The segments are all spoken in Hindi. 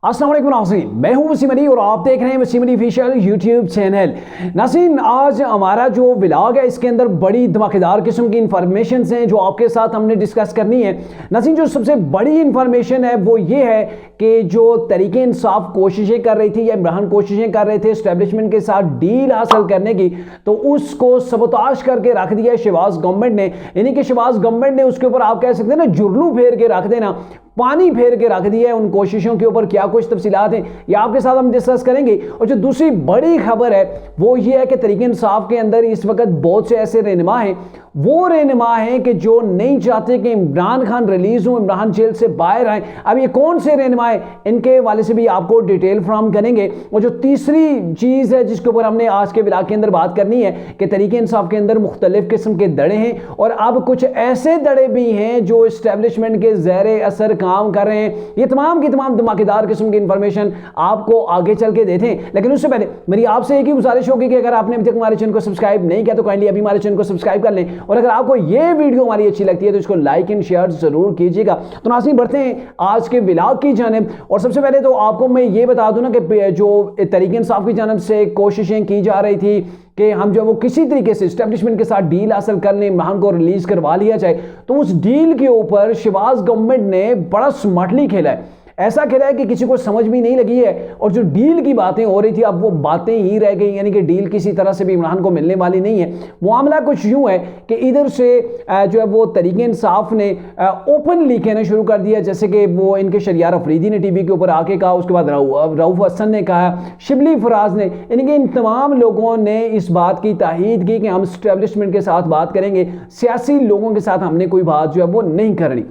अस्सलाम वालेकुम नाज़रीन, मैं हूं वसीम अली और आप देख रहे हैं Wasim Ali official YouTube channel. नाज़रीन, आज हमारा जो व्लॉग है इसके अंदर बड़ी धमाकेदार किस्म की इंफॉर्मेशन हैं जो आपके साथ हमने डिस्कस करनी है। नाज़रीन, जो सबसे बड़ी इंफॉर्मेशन है वो ये है कि जो तहरीके इंसाफ कोशिशें कर रही थी या इमरान कोशिशें कर रहे थे एस्टेब्लिशमेंट के साथ डील हासिल करने की, तो उसको सबोताश करके रख दिया शहबाज गवर्नमेंट ने। यानी कि शहबाज गवर्नमेंट ने उसके ऊपर आप कह सकते हैं ना, जुर्लू फेर के रख देना, पानी फेर के रख दिया है उन कोशिशों के ऊपर। क्या कुछ तफसीलात हैं ये आपके साथ हम डिस्कस करेंगे। और जो दूसरी बड़ी खबर है वो ये है कि तहरीक इंसाफ के अंदर इस वक्त बहुत से ऐसे रहनुमा हैं, वो रहनुमा हैं कि जो नहीं चाहते कि इमरान खान रिलीज हो, इमरान जेल से बाहर आए। अब ये कौन से रहनुमा है, इनके वाले से भी आपको डिटेल फ्राहम करेंगे। और जो तीसरी चीज़ है जिसके ऊपर हमने आज के व्लॉग के अंदर बात करनी है कि तहरीक इंसाफ के अंदर मुख्तलिफ किस्म के दड़े हैं और अब कुछ ऐसे दड़े भी हैं जो इस्टेब्लिशमेंट के ज़ेरे असर काम कर रहे हैं। ये तमाम की तमाम धमाकेदार किस्म की इंफॉर्मेशन आपको आगे चल के देते हैं। लेकिन उससे पहले मेरी आपसे एक ही गुजारिश होगी कि अगर आपने अभी तक हमारे चैनल को सब्सक्राइब नहीं किया तो काइंडली अभी हमारे चैनल को सब्सक्राइब कर लें। और अगर आपको ये वीडियो हमारी अच्छी लगती है तो इसको लाइक एंड शेयर जरूर कीजिएगा। तो नाज़रीन, बढ़ते हैं आज के व्लॉग की जानिब। और सबसे पहले तो आपको मैं ये बता दूं ना कि जो तहरीक इंसाफ की जानिब से कोशिशें की जा रही थी कि हम जो वो किसी तरीके से एस्टेब्लिशमेंट के साथ डील हासिल कर लें, इमरान को रिलीज करवा लिया जाए, तो उस डील के ऊपर शहबाज गवर्नमेंट ने बड़ा स्मार्टली खेला है। ऐसा खेला है कि किसी को समझ भी नहीं लगी है। और जो डील की बातें हो रही थी अब वो बातें ही रह गई, यानी कि डील किसी तरह से भी इमरान को मिलने वाली नहीं है। मामला कुछ यूं है कि इधर से जो है वो तहरीक इंसाफ ने ओपनली कहना शुरू कर दिया, जैसे कि वो इनके शरियार अफरीदी ने टीवी के ऊपर आके कहा, उसके बाद रऊफ हसन ने कहा, शिबली फराज ने, यानी कि इन तमाम लोगों ने इस बात की ताहीद की कि हम एस्टेब्लिशमेंट के साथ बात करेंगे, सियासी लोगों के साथ हमने कोई बात जो है वो नहीं करनी।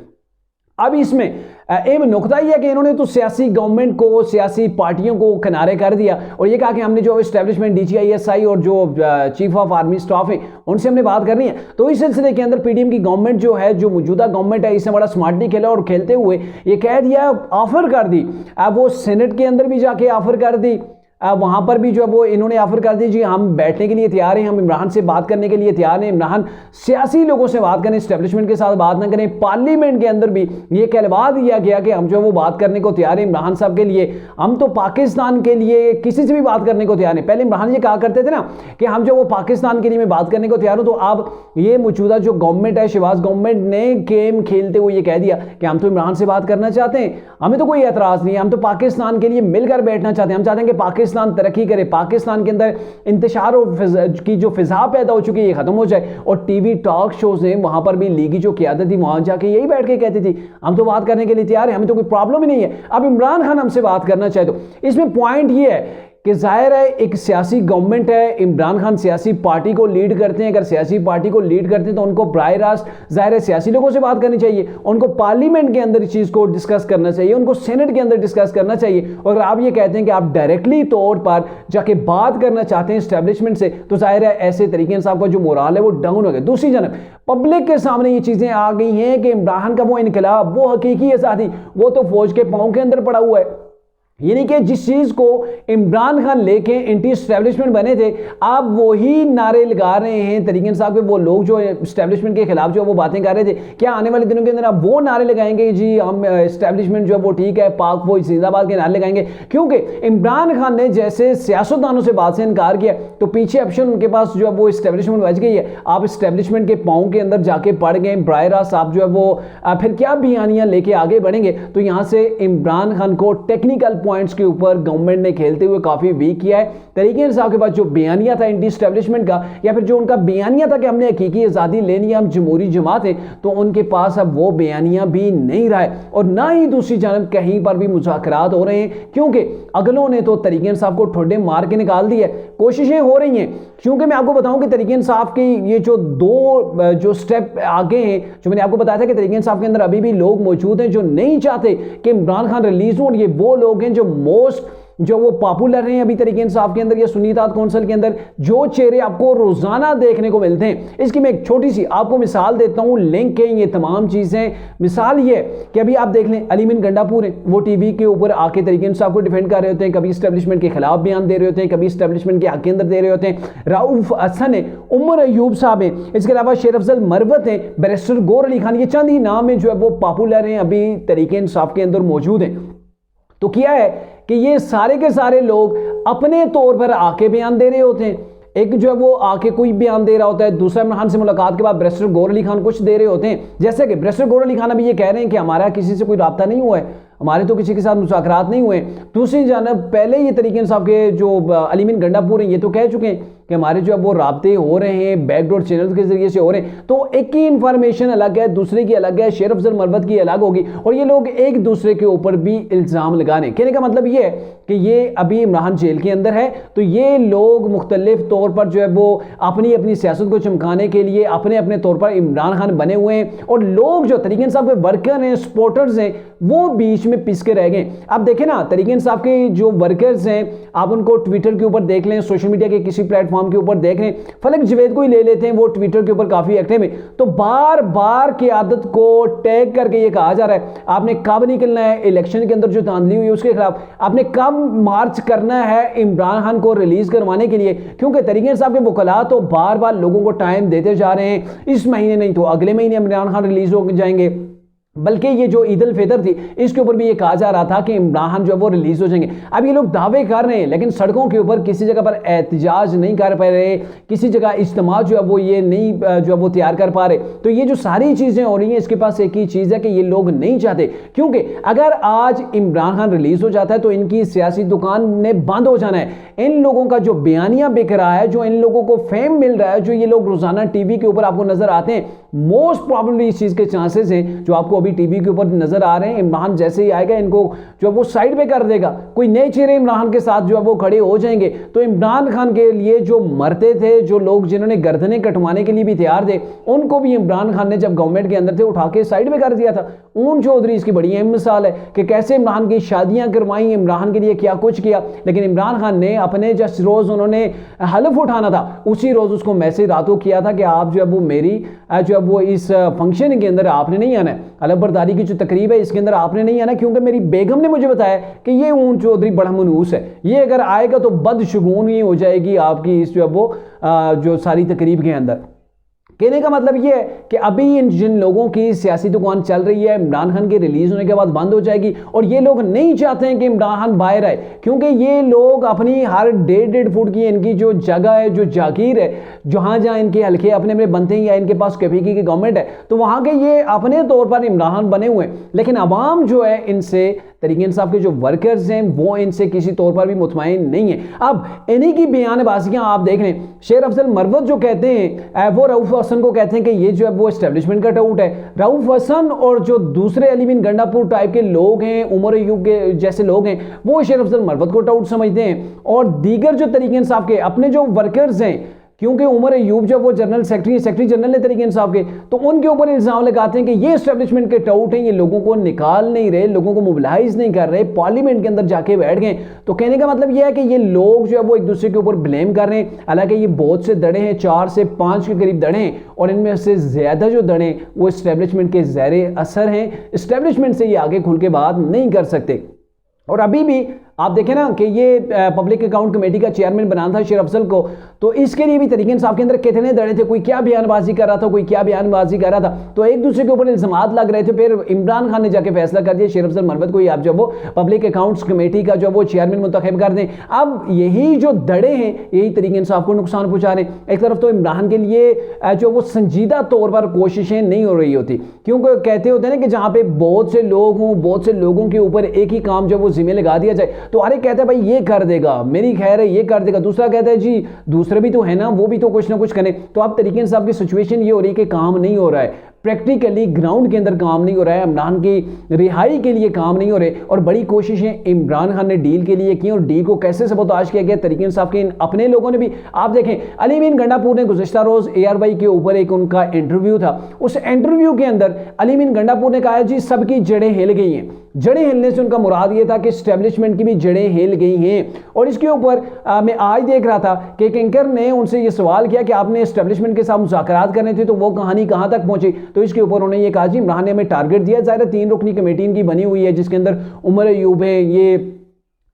अब इसमें एक नुकता ही है कि इन्होंने तो सियासी गवर्नमेंट को, सियासी पार्टियों को किनारे कर दिया और ये कहा कि हमने जो एस्टेब्लिशमेंट DGISI और जो चीफ ऑफ आर्मी स्टाफ है उनसे हमने बात करनी है। तो इस सिलसिले के अंदर PDM की गवर्नमेंट जो है, जो मौजूदा गवर्नमेंट है, इसने बड़ा स्मार्टली खेला और खेलते हुए ये कह दिया, ऑफर कर दी। अब वो सेनेट के अंदर भी जाके ऑफर कर दी, वहां पर भी जो है वो इन्होंने ऑफर कर दी, जी हम बैठने के लिए तैयार हैं, हम इमरान से बात करने के लिए तैयार हैं, इमरान सियासी लोगों से बात करें, एस्टेब्लिशमेंट के साथ बात ना करें। पार्लियामेंट के अंदर भी ये कहलवा दिया गया कि हम जो है वो बात करने को तैयार हैं इमरान साहब के लिए, हम तो पाकिस्तान के लिए किसी से भी बात करने को तैयार हैं। पहले इमरान ये कहा करते थे ना कि हम जो वो पाकिस्तान के लिए मैं बात करने को तैयार हूं, तो अब ये मौजूदा जो गवर्नमेंट है, शहबाज गवर्नमेंट ने गेम खेलते हुए ये कह दिया कि हम तो इमरान से बात करना चाहते हैं, हमें तो कोई एतराज नहीं है, हम तो पाकिस्तान के लिए मिलकर बैठना चाहते हैं, हम चाहते हैं कि पाकिस्तान तरक्की करे, पाकिस्तान के अंदर इंतशार की जो फिजा पैदा हो चुकी है ये खत्म हो जाए। और टीवी टॉक शोज हैं, वहां पर भी लीगी जो क़यादत थी वहां जाके यही बैठ के कहती थी हम तो बात करने के लिए तैयार हैं, हमें तो कोई प्रॉब्लम ही नहीं है। अब इमरान खान हमसे बात करना चाहे तो इसमें पॉइंट ये है कि जाहिर है एक सियासी गवर्नमेंट है, इमरान खान सियासी पार्टी को लीड करते हैं, अगर सियासी पार्टी को लीड करते हैं तो उनको बराह रास्त जाहिर है सियासी लोगों से बात करनी चाहिए, उनको पार्लियामेंट के अंदर इस चीज़ को डिस्कस करना चाहिए, उनको सेनेट के अंदर डिस्कस करना चाहिए। और अगर आप ये कहते हैं कि आप डायरेक्टली तौर पर जाके बात करना चाहते हैं एस्टेब्लिशमेंट से, तो जाहिर है ऐसे तरीके से आपका जो मोराल है वो डाउन हो गया। दूसरी जानब पब्लिक के सामने ये चीज़ें आ गई हैं कि इमरान का वो इनकलाब, वो हकीकी आज़ादी, वो तो फौज के पाँव के अंदर पड़ा हुआ है। यानी कि जिस चीज़ को इमरान खान लेके एंटी एस्टेब्लिशमेंट बने थे, आप वही नारे लगा रहे हैं तहरीक इंसाफ के वो लोग जो एस्टेब्लिशमेंट के खिलाफ जो वो बातें कर रहे थे। क्या आने वाले दिनों के अंदर आप वो नारे लगाएंगे, जी हम एस्टेब्लिशमेंट जो है वो ठीक है, पाक वो जिंदाबाद के नारे लगाएंगे? क्योंकि इमरान खान ने जैसे सियासतदानों से बात से इनकार किया तो पीछे ऑप्शन उनके पास जो है वो एस्टेब्लिशमेंट बच गई है। आप एस्टेब्लिशमेंट के पाँव के अंदर जाके पड़ गए, बराह रास्त आप जो है वो फिर क्या बयानियाँ लेके आगे बढ़ेंगे? तो यहाँ से इमरान खान को टेक्निकल पॉइंट्स के ऊपर गवर्नमेंट ने खेलते हुए काफी वीक किया है। तहरीक इंसाफ के पास जो बयानिया था एंटी एस्टेब्लिशमेंट का, या फिर जो उनका बयानिया था कि हमने हकीकी आज़ादी लेनी है, हम जमहूरी जमात हैं, तो उनके पास अब वो बयानिया भी नहीं रहा है और ना ही दूसरी जानब कहीं पर भी मुज़ाकरात हो रहे हैं, क्योंकि अगलों ने तो तहरीक इंसाफ को ठोडे मार के निकाल दी है। कोशिशें हो रही हैं, क्योंकि मैं आपको बताऊं कि तहरीक इंसाफ की ये जो दो जो स्टेप आगे हैं, जो मैंने आपको बताया था कि तहरीक इंसाफ के अंदर अभी भी लोग मौजूद हैं जो नहीं चाहते कि इमरान खान रिलीज हो, और ये वो लोग हैं जो जो वो पॉपुलर हैं अभी तहरीक इंसाफ के अंदर या सुन्नी इत्तेहाद कौंसिल के अंदर, जो चेहरे आपको रोजाना देखने को मिलते हैं। इसकी मैं एक छोटी सी आपको मिसाल देता हूं, लिंक है ये तमाम चीजें। मिसाल ये कि अभी आप देख लें अलीमीन गंडापुर है, वो टीवी के ऊपर आके तहरीक इंसाफ को डिफेंड कर रहे होते हैं, कभी एस्टेब्लिशमेंट के खिलाफ बयान दे रहे होते हैं, कभी एस्टेब्लिशमेंट के हक के अंदर दे रहे होते हैं। रऊफ हसन है, उमर अयूब साहब है, इसके अलावा शेर अफजल मरवत है, बैरिस्टर गौर अली खान, ये चंद ही नाम है जो है वो पॉपुलर हैं अभी तहरीक इंसाफ के अंदर मौजूद हैं। तो किया है कि ये सारे के सारे लोग अपने तौर पर आके बयान दे रहे होते हैं। एक जो है वो आके कोई बयान दे रहा होता है, दूसरा इमरान खान से मुलाकात के बाद बैरिस्टर गौहर अली खान कुछ दे रहे होते हैं। जैसे कि बैरिस्टर गौहर अली खान अभी ये कह रहे हैं कि हमारा किसी से कोई राब्ता नहीं हुआ है, हमारे तो किसी के साथ मुज़ाकरात नहीं हुए। दूसरी जानब पहले ये तरीके इंसाफ के जो अली मीन गंडापुर हैं ये तो कह चुके हैं कि हमारे जो अब वो राब्ते हो रहे हैं बैकडोर चैनल के जरिए से हो रहे हैं। तो एक की इन्फॉर्मेशन अलग है, दूसरे की अलग है, शेर अफजल मरवत की अलग होगी, और ये लोग एक दूसरे के ऊपर भी इल्ज़ाम लगा रहे हैं। कहने का मतलब ये है कि ये अभी इमरान जेल के अंदर है, तो ये लोग मुख्तलिफ तौर पर जो है वो अपनी अपनी सियासत को चमकाने के लिए अपने अपने तौर पर इमरान खान बने हुए हैं, और लोग जो तरीके इंसाफ के वर्कर हैं, सपोर्टर्स हैं, वो बीच में पिस के रह गए। अब देखें ना, तरीके इंसाफ के जो वर्कर्स हैं आप उनको ट्विटर के ऊपर देख लें, सोशल मीडिया के किसी प्लेटफॉर्म के ऊपर देख लें, फलक जवेद को ही ले लेते हैं, वो ट्विटर के ऊपर काफी एक्टिव है। तो बार बार की आदत को टैग करके ये कहा जा रहा है आपने कब निकलना है इलेक्शन के अंदर जो धांधली हुई है उसके खिलाफ, आपने कब मार्च करना है इमरान खान को रिलीज करवाने के लिए, क्योंकि तरीके इंसाफ के वकला तो बार बार लोगों को टाइम देते जा रहे हैं, इस महीने नहीं तो अगले महीने इमरान खान रिलीज हो जाएंगे। बल्कि ये जो ईद उल फितर थी इसके ऊपर भी ये कहा जा रहा था कि इमरान खान जो है वो रिलीज हो जाएंगे। अब ये लोग दावे कर रहे हैं लेकिन सड़कों के ऊपर किसी जगह पर एहतजाज नहीं कर पा रहे, किसी जगह इज्तिमा जो है वो ये नहीं जो है वो तैयार कर पा रहे। तो ये जो सारी चीजें हो रही हैं इसके पास एक ही चीज है कि ये लोग नहीं चाहते, क्योंकि अगर आज इमरान खान रिलीज हो जाता है तो इनकी सियासी दुकान ने बंद हो जाना है। इन लोगों का जो बयानिया बिक रहा है, जो इन लोगों को फेम मिल रहा है, जो ये लोग रोजाना टीवी के ऊपर आपको नजर आते हैं, मोस्ट प्रॉब्लली इस चीज के चांसेस हैं जो आपको अभी टीवी के ऊपर नजर आ रहे हैं, इमरान जैसे ही आएगा इनको जो है वो साइड पे कर देगा, कोई नए चेहरे इमरान के साथ जो है वो खड़े हो जाएंगे। तो इमरान खान के लिए जो मरते थे, जो लोग जिन्होंने गर्दनें कटवाने के लिए भी तैयार थे, उनको भी इमरान खान ने जब गवर्नमेंट के अंदर थे उठा के साइड पे कर दिया था। ऊन चौधरी इसकी बड़ी अहम मिसाल है कि कैसे इमरान की शादियां करवाई, इमरान के लिए क्या कुछ किया, लेकिन इमरान खान ने अपने जिस रोज उन्होंने हलफ उठाना था उसी रोज उसको मैसेज रातों किया था कि आप जो है वो मेरी जो है वो इस फंक्शन के अंदर आपने नहीं आना है, अलग बर्दारी की जो तकरीब है इसके अंदर आपने नहीं आना, क्योंकि मेरी बेगम ने मुझे बताया कि ये ऊन चौधरी बड़ा मनूस है, ये अगर आएगा तो बदशगुन ही हो जाएगी आपकी इस जो है वो जो सारी तकरीब के अंदर। कहने का मतलब यह है कि अभी इन जिन लोगों की सियासी दुकान चल रही है इमरान खान के रिलीज होने के बाद बंद हो जाएगी, और ये लोग नहीं चाहते हैं कि इमरान खान बाहर आए, क्योंकि ये लोग अपनी हर 1.5 फुट की इनकी जो जगह है, जो जागीर है, जहां जहां इनके हल्के अपने अपने बनते हैं या इनके पास कैफीकी की गवर्नमेंट है, तो वहां के ये अपने तौर पर इमरान खान बने हुए हैं। लेकिन अवाम जो है इनसे, तरीके इंसाफ के जो वर्कर्स हैं वो इनसे किसी तौर पर भी मुतमईन नहीं है। अब इन्हीं की बयानबाजियां आप देख लें, शेर अफजल मरवत जो कहते हैं वो रऊफ हसन को कहते हैं कि ये जो है वो एस्टेब्लिशमेंट का टाउट है। रऊफ हसन और जो दूसरे अली बिन गंडापुर टाइप के लोग हैं, उमर अयूब के जैसे लोग हैं, वो शेर अफजल मरवत को टाउट समझते हैं, और दीगर जो तरीके इंसाफ के अपने जो वर्कर्स हैं, क्योंकि उमर अयूब जब वो जनरल सेक्रेटरी जनरल है तरीके इंसाफ के, तो उनके ऊपर इल्जाम लगाते हैं कि ये एस्टेब्लिशमेंट के टाउट हैं, ये लोगों को निकाल नहीं रहे, लोगों को मोबिलाइज नहीं कर रहे, पार्लियामेंट के अंदर जाके बैठ गए। तो कहने का मतलब ये है कि ये लोग जो है वो एक दूसरे के ऊपर ब्लेम कर रहे हैं। हालांकि ये बहुत से दड़े हैं, 4 से 5 के करीब दड़े हैं, और इनमें से ज्यादा जो दड़े हैं वो एस्टेब्लिशमेंट के ज़ेरे असर हैं, एस्टेब्लिशमेंट से ये आगे खुल के बात नहीं कर सकते। और अभी भी आप देखें ना कि ये पब्लिक अकाउंट कमेटी का चेयरमैन बनाना था शेर अफजल को, तो इसके लिए भी तरीके इंसाफ के अंदर कितने दड़े थे, कोई क्या बयानबाजी कर रहा था, कोई क्या बयानबाजी कर रहा था, तो एक दूसरे के ऊपर इल्जामात लग रहे थे। फिर इमरान खान ने जाके फैसला कर दिया शेर अफजल मरवत को ही आप जो वो पब्लिक अकाउंट्स कमेटी का जो वो चेयरमैन मुंतखब कर दें। अब यही जो दड़े हैं यही तरीके इंसाफ को नुकसान पहुंचा रहे हैं। एक तरफ तो इमरान के लिए जो वो संजीदा तौर पर कोशिशें नहीं हो रही होती, क्योंकि कहते होते हैं ना कि जहां पे बहुत से लोग हों, बहुत से लोगों के ऊपर एक ही काम जो वो जिम्मे लगा दिया जाए, तो अरे कहते हैं भाई ये कर देगा, मेरी खैर है ये कर देगा, दूसरा कहता है जी दूसरे भी तो है ना, वो भी तो कुछ ना कुछ करें। तो अब तरीके इंसाफ की सिचुएशन ये हो रही है कि काम नहीं हो रहा है, प्रैक्टिकली ग्राउंड के अंदर काम नहीं हो रहा है, इमरान की रिहाई के लिए काम नहीं हो रहे, और बड़ी कोशिशें इमरान खान ने डील के लिए की, और डील को कैसे सबोताज किया गया तरीके इंसाफ के अपने लोगों ने भी। आप देखें अली बिन गंडापुर ने गुज़िश्ता रोज ARY के ऊपर एक उनका इंटरव्यू था, उस इंटरव्यू के अंदर अली बिन गंडापुर ने कहा जी सबकी जड़ें हिल गई हैं। जड़ें हिलने से उनका मुराद ये था कि एस्टेब्लिशमेंट की भी जड़ें हिल गई हैं। और इसके ऊपर मैं आज देख रहा था कि एक एंकर ने उनसे ये सवाल किया कि आपने एस्टेब्लिशमेंट के साथ मुज़ाकरात करने थे तो वो कहानी कहां तक पहुंची, तो इसके ऊपर उन्होंने ये कहा जी इमरान ने हमें टारगेट दिया, ज़ाहिर 3 रुकनी कमेटी इनकी बनी हुई है जिसके अंदर उमर अयूब है, ये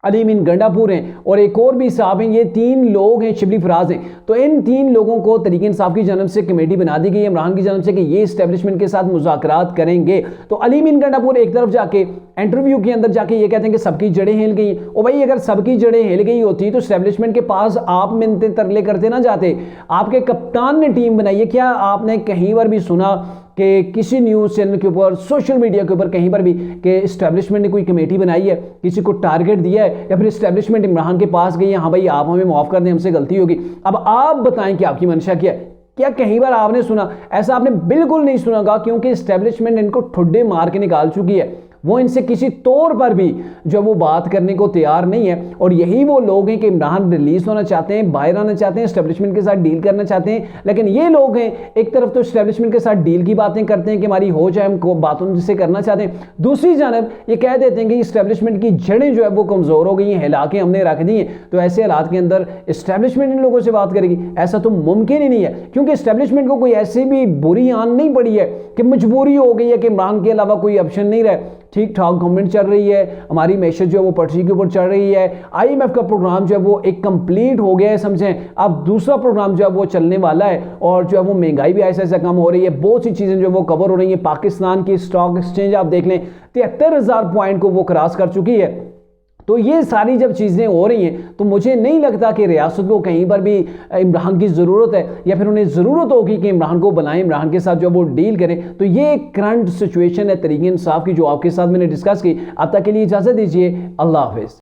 अलीमीन गंडापुर हैं और एक और भी साहब हैं। ये 3 लोग हैं, शिबली फराज हैं। तो इन 3 लोगों को तहरीक इंसाफ की जानब से कमेटी बना दी गई है इमरान की जानब से कि ये इस्टेब्लिशमेंट के साथ मुज़ाकरात करेंगे। तो अलीमीन गंडापुर एक तरफ जाके इंटरव्यू के अंदर जाके ये कहते हैं कि सबकी जड़ें हिल गई। और भाई अगर सबकी जड़ें हिल गई होती तो इस्टेब्लिशमेंट के पास आप मिन्नतें तरले करते ना जाते। आपके कप्तान ने टीम बनाई है। क्या आपने कहीं पर भी सुना कि किसी न्यूज़ चैनल के ऊपर, सोशल मीडिया के ऊपर कहीं पर भी कि इस्टेब्लिशमेंट ने कोई कमेटी बनाई है, किसी को टारगेट दिया है, या फिर इस्टेब्लिशमेंट इमरान के पास गई है, हाँ भाई आप हमें माफ़ कर दें, हमसे गलती होगी, अब आप बताएं कि आपकी मंशा क्या है? क्या कहीं बार आपने सुना? ऐसा आपने बिल्कुल नहीं सुना होगा, क्योंकि इस्टेब्लिशमेंट इनको ठुड्डे मार के निकाल चुकी है। वो इनसे किसी तौर पर भी जो वो बात करने को तैयार नहीं है। और यही वो लोग हैं कि इमरान रिलीज होना चाहते हैं, बाहर आना चाहते हैं, इस्टेब्लिशमेंट के साथ डील करना चाहते हैं। लेकिन ये लोग हैं, एक तरफ तो इस्टेब्लिशमेंट के साथ डील की बातें करते हैं कि हमारी हो जाए, हम बातों से करना चाहते हैं, दूसरी जानब ये कह देते हैं कि इस्टेब्लिशमेंट की जड़ें जो है वो कमज़ोर हो गई हैं, हिला के हमने रख दी हैं। तो ऐसे हालात के अंदर इस्टेब्लिशमेंट इन लोगों से बात करेगी? ऐसा तो मुमकिन ही नहीं है, क्योंकि इस्टेब्लिशमेंट को कोई ऐसी भी बुरी आन नहीं पड़ी है कि मजबूरी हो गई है कि इमरान के अलावा कोई ऑप्शन नहीं रहा। ठीक ठाक गवर्नमेंट चल रही है, हमारी मैशत जो है वो पटरी के ऊपर चढ़ रही है, IMF का प्रोग्राम जो है वो एक कंप्लीट हो गया है, समझें। अब दूसरा प्रोग्राम जो है वो चलने वाला है, और जो है वो महंगाई भी ऐसे ऐसे कम हो रही है, बहुत सी चीज़ें जो है वो कवर हो रही है। पाकिस्तान की स्टॉक एक्सचेंज आप देख लें 73,000 पॉइंट को वो क्रॉस कर चुकी है। तो ये सारी जब चीज़ें हो रही हैं तो मुझे नहीं लगता कि रियासत को कहीं पर भी इमरान की ज़रूरत है, या फिर उन्हें ज़रूरत होगी कि इमरान को बनाएं, इमरान के साथ जो वो डील करें। तो ये एक करंट सिचुएशन है तहरीक इंसाफ की, जो आपके साथ मैंने डिस्कस की। अब तक के लिए इजाज़त दीजिए। अल्लाह हाफिज़।